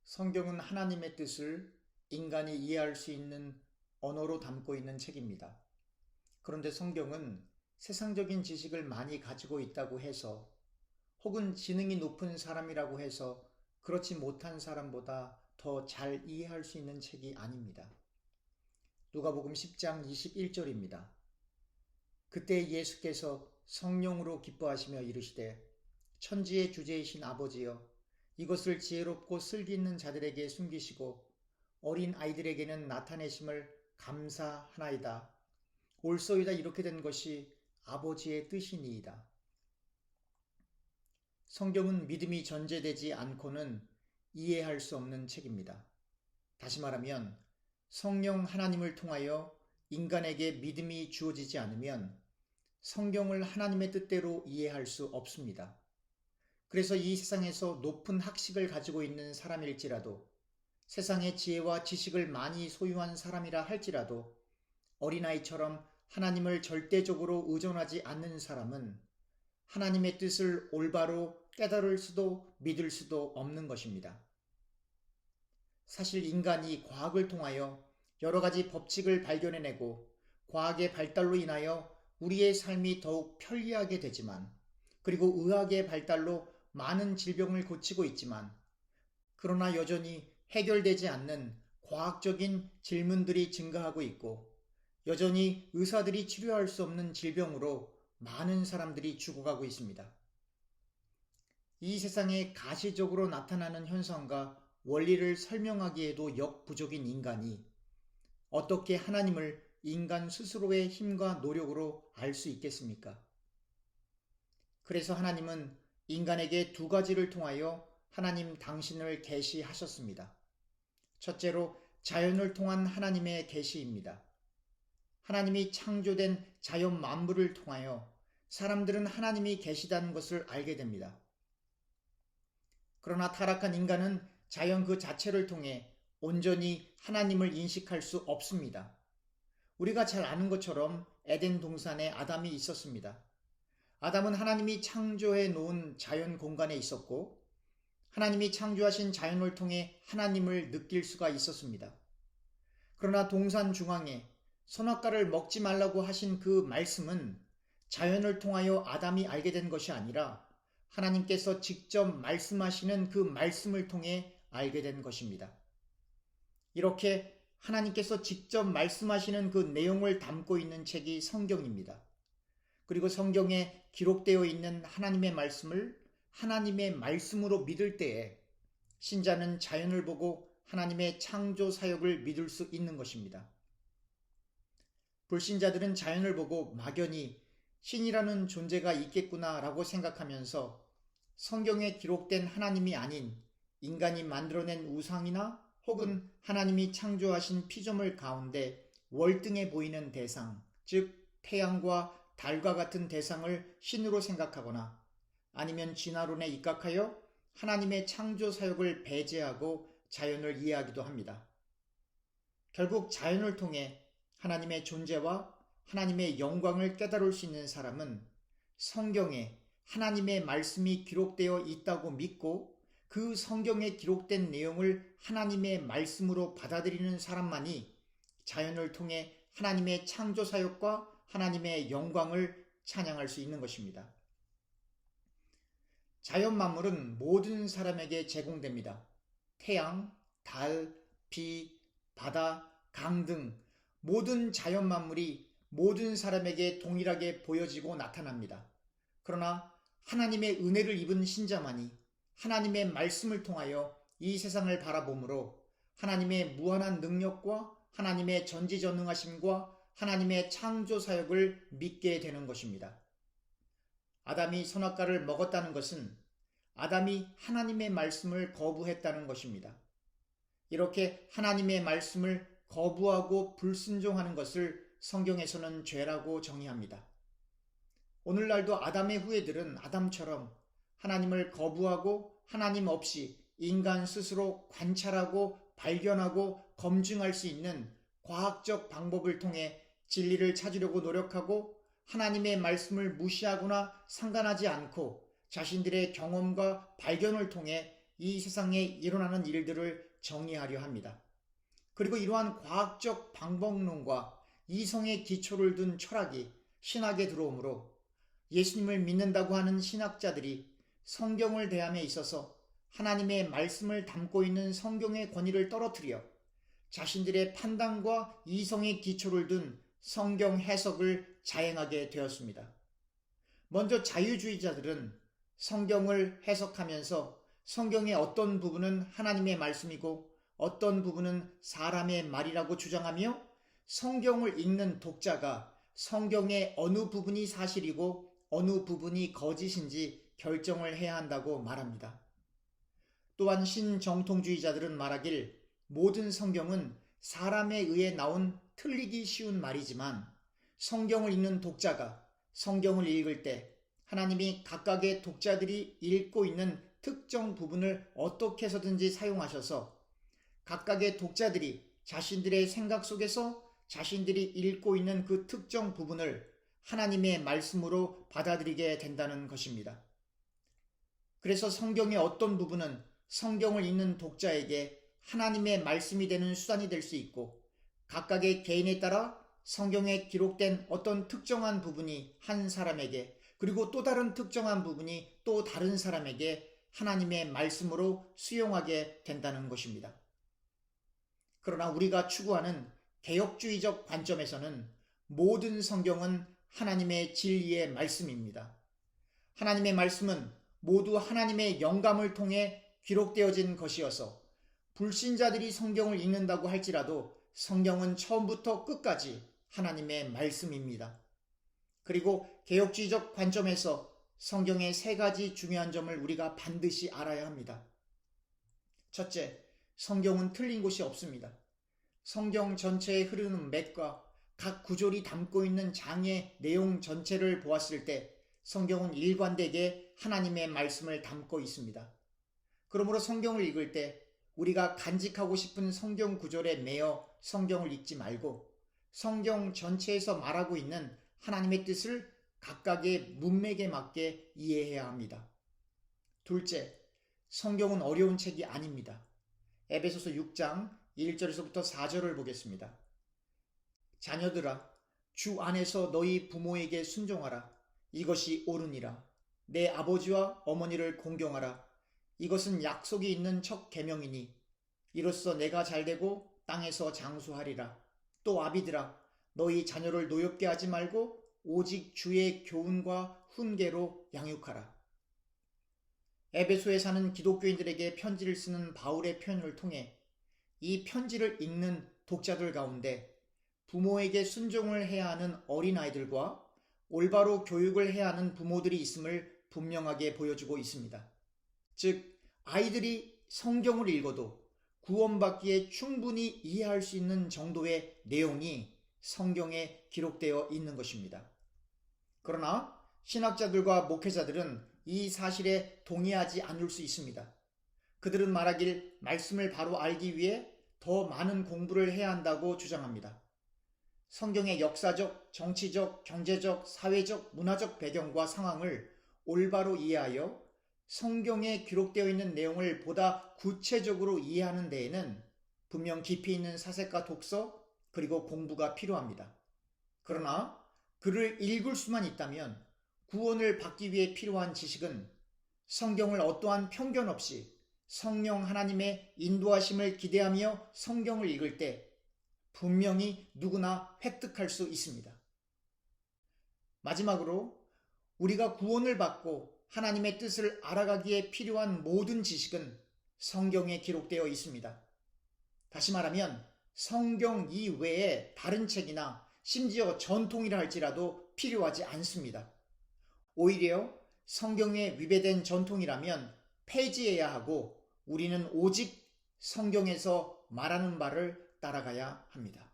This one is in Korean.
성경은 하나님의 뜻을 인간이 이해할 수 있는 언어로 담고 있는 책입니다. 그런데 성경은 세상적인 지식을 많이 가지고 있다고 해서 혹은 지능이 높은 사람이라고 해서 그렇지 못한 사람보다 더 잘 이해할 수 있는 책이 아닙니다. 누가복음 10장 21절입니다. 그때 예수께서 성령으로 기뻐하시며 이르시되 천지의 주제이신 아버지여 이것을 지혜롭고 슬기 있는 자들에게 숨기시고 어린 아이들에게는 나타내심을 감사하나이다. 옳소이다. 이렇게 된 것이 아버지의 뜻이니이다. 성경은 믿음이 전제되지 않고는 이해할 수 없는 책입니다. 다시 말하면 성령 하나님을 통하여 인간에게 믿음이 주어지지 않으면 성경을 하나님의 뜻대로 이해할 수 없습니다. 그래서 이 세상에서 높은 학식을 가지고 있는 사람일지라도 세상의 지혜와 지식을 많이 소유한 사람이라 할지라도 어린아이처럼 하나님을 절대적으로 의존하지 않는 사람은 하나님의 뜻을 올바로 깨달을 수도 믿을 수도 없는 것입니다. 사실 인간이 과학을 통하여 여러 가지 법칙을 발견해내고 과학의 발달로 인하여 우리의 삶이 더욱 편리하게 되지만 그리고 의학의 발달로 많은 질병을 고치고 있지만 그러나 여전히 해결되지 않는 과학적인 질문들이 증가하고 있고 여전히 의사들이 치료할 수 없는 질병으로 많은 사람들이 죽어가고 있습니다. 이 세상에 가시적으로 나타나는 현상과 원리를 설명하기에도 역부족인 인간이 어떻게 하나님을 인간 스스로의 힘과 노력으로 알 수 있겠습니까? 그래서 하나님은 인간에게 두 가지를 통하여 하나님 당신을 계시하셨습니다. 첫째로 자연을 통한 하나님의 계시입니다. 하나님이 창조된 자연 만물을 통하여 사람들은 하나님이 계시다는 것을 알게 됩니다. 그러나 타락한 인간은 자연 그 자체를 통해 온전히 하나님을 인식할 수 없습니다. 우리가 잘 아는 것처럼 에덴 동산에 아담이 있었습니다. 아담은 하나님이 창조해 놓은 자연 공간에 있었고 하나님이 창조하신 자연을 통해 하나님을 느낄 수가 있었습니다. 그러나 동산 중앙에 선악과를 먹지 말라고 하신 그 말씀은 자연을 통하여 아담이 알게 된 것이 아니라 하나님께서 직접 말씀하시는 그 말씀을 통해 알게 된 것입니다. 이렇게 하나님께서 직접 말씀하시는 그 내용을 담고 있는 책이 성경입니다. 그리고 성경에 기록되어 있는 하나님의 말씀을 하나님의 말씀으로 믿을 때에 신자는 자연을 보고 하나님의 창조 사역을 믿을 수 있는 것입니다. 불신자들은 자연을 보고 막연히 신이라는 존재가 있겠구나라고 생각하면서 성경에 기록된 하나님이 아닌 인간이 만들어낸 우상이나 혹은 하나님이 창조하신 피조물 가운데 월등해 보이는 대상, 즉 태양과 달과 같은 대상을 신으로 생각하거나 아니면 진화론에 입각하여 하나님의 창조 사역을 배제하고 자연을 이해하기도 합니다. 결국 자연을 통해 하나님의 존재와 하나님의 영광을 깨달을 수 있는 사람은 성경에 하나님의 말씀이 기록되어 있다고 믿고 그 성경에 기록된 내용을 하나님의 말씀으로 받아들이는 사람만이 자연을 통해 하나님의 창조 사역과 하나님의 영광을 찬양할 수 있는 것입니다. 자연 만물은 모든 사람에게 제공됩니다. 태양, 달, 비, 바다, 강 등 모든 자연 만물이 모든 사람에게 동일하게 보여지고 나타납니다. 그러나 하나님의 은혜를 입은 신자만이 하나님의 말씀을 통하여 이 세상을 바라보므로 하나님의 무한한 능력과 하나님의 전지전능하심과 하나님의 창조 사역을 믿게 되는 것입니다. 아담이 선악과를 먹었다는 것은 아담이 하나님의 말씀을 거부했다는 것입니다. 이렇게 하나님의 말씀을 거부하고 불순종하는 것을 성경에서는 죄라고 정의합니다. 오늘날도 아담의 후예들은 아담처럼 하나님을 거부하고 하나님 없이 인간 스스로 관찰하고 발견하고 검증할 수 있는 과학적 방법을 통해 진리를 찾으려고 노력하고 하나님의 말씀을 무시하거나 상관하지 않고 자신들의 경험과 발견을 통해 이 세상에 일어나는 일들을 정의하려 합니다. 그리고 이러한 과학적 방법론과 이성의 기초를 둔 철학이 신학에 들어오므로 예수님을 믿는다고 하는 신학자들이 성경을 대함에 있어서 하나님의 말씀을 담고 있는 성경의 권위를 떨어뜨려 자신들의 판단과 이성의 기초를 둔 성경 해석을 자행하게 되었습니다. 먼저 자유주의자들은 성경을 해석하면서 성경의 어떤 부분은 하나님의 말씀이고 어떤 부분은 사람의 말이라고 주장하며 성경을 읽는 독자가 성경의 어느 부분이 사실이고 어느 부분이 거짓인지 결정을 해야 한다고 말합니다. 또한 신정통주의자들은 말하길 모든 성경은 사람에 의해 나온 틀리기 쉬운 말이지만 성경을 읽는 독자가 성경을 읽을 때 하나님이 각각의 독자들이 읽고 있는 특정 부분을 어떻게 해서든지 사용하셔서 각각의 독자들이 자신들의 생각 속에서 자신들이 읽고 있는 그 특정 부분을 하나님의 말씀으로 받아들이게 된다는 것입니다. 그래서 성경의 어떤 부분은 성경을 읽는 독자에게 하나님의 말씀이 되는 수단이 될 수 있고 각각의 개인에 따라 성경에 기록된 어떤 특정한 부분이 한 사람에게 그리고 또 다른 특정한 부분이 또 다른 사람에게 하나님의 말씀으로 수용하게 된다는 것입니다. 그러나 우리가 추구하는 개혁주의적 관점에서는 모든 성경은 하나님의 진리의 말씀입니다. 하나님의 말씀은 모두 하나님의 영감을 통해 기록되어진 것이어서 불신자들이 성경을 읽는다고 할지라도 성경은 처음부터 끝까지 하나님의 말씀입니다. 그리고 개혁주의적 관점에서 성경의 세 가지 중요한 점을 우리가 반드시 알아야 합니다. 첫째, 성경은 틀린 곳이 없습니다. 성경 전체에 흐르는 맥과 각 구절이 담고 있는 장의 내용 전체를 보았을 때 성경은 일관되게 하나님의 말씀을 담고 있습니다. 그러므로 성경을 읽을 때 우리가 간직하고 싶은 성경 구절에 매여 성경을 읽지 말고 성경 전체에서 말하고 있는 하나님의 뜻을 각각의 문맥에 맞게 이해해야 합니다. 둘째, 성경은 어려운 책이 아닙니다. 에베소서 6장 1절에서부터 4절을 보겠습니다. 자녀들아, 주 안에서 너희 부모에게 순종하라. 이것이 옳으니라. 내 아버지와 어머니를 공경하라. 이것은 약속이 있는 첫 계명이니 이로써 내가 잘되고 땅에서 장수하리라. 또 아비들아, 너희 자녀를 노엽게 하지 말고 오직 주의 교훈과 훈계로 양육하라. 에베소에 사는 기독교인들에게 편지를 쓰는 바울의 표현을 통해 이 편지를 읽는 독자들 가운데 부모에게 순종을 해야 하는 어린아이들과 올바로 교육을 해야 하는 부모들이 있음을 분명하게 보여주고 있습니다. 즉, 아이들이 성경을 읽어도 구원받기에 충분히 이해할 수 있는 정도의 내용이 성경에 기록되어 있는 것입니다. 그러나 신학자들과 목회자들은 이 사실에 동의하지 않을 수 있습니다. 그들은 말하길 말씀을 바로 알기 위해 더 많은 공부를 해야 한다고 주장합니다. 성경의 역사적, 정치적, 경제적, 사회적, 문화적 배경과 상황을 올바로 이해하여 성경에 기록되어 있는 내용을 보다 구체적으로 이해하는 데에는 분명 깊이 있는 사색과 독서 그리고 공부가 필요합니다. 그러나 글을 읽을 수만 있다면 구원을 받기 위해 필요한 지식은 성경을 어떠한 편견 없이 성령 하나님의 인도하심을 기대하며 성경을 읽을 때 분명히 누구나 획득할 수 있습니다. 마지막으로 우리가 구원을 받고 하나님의 뜻을 알아가기에 필요한 모든 지식은 성경에 기록되어 있습니다. 다시 말하면 성경 이외에 다른 책이나 심지어 전통이라 할지라도 필요하지 않습니다. 오히려 성경에 위배된 전통이라면 폐지해야 하고 우리는 오직 성경에서 말하는 바를 따라가야 합니다.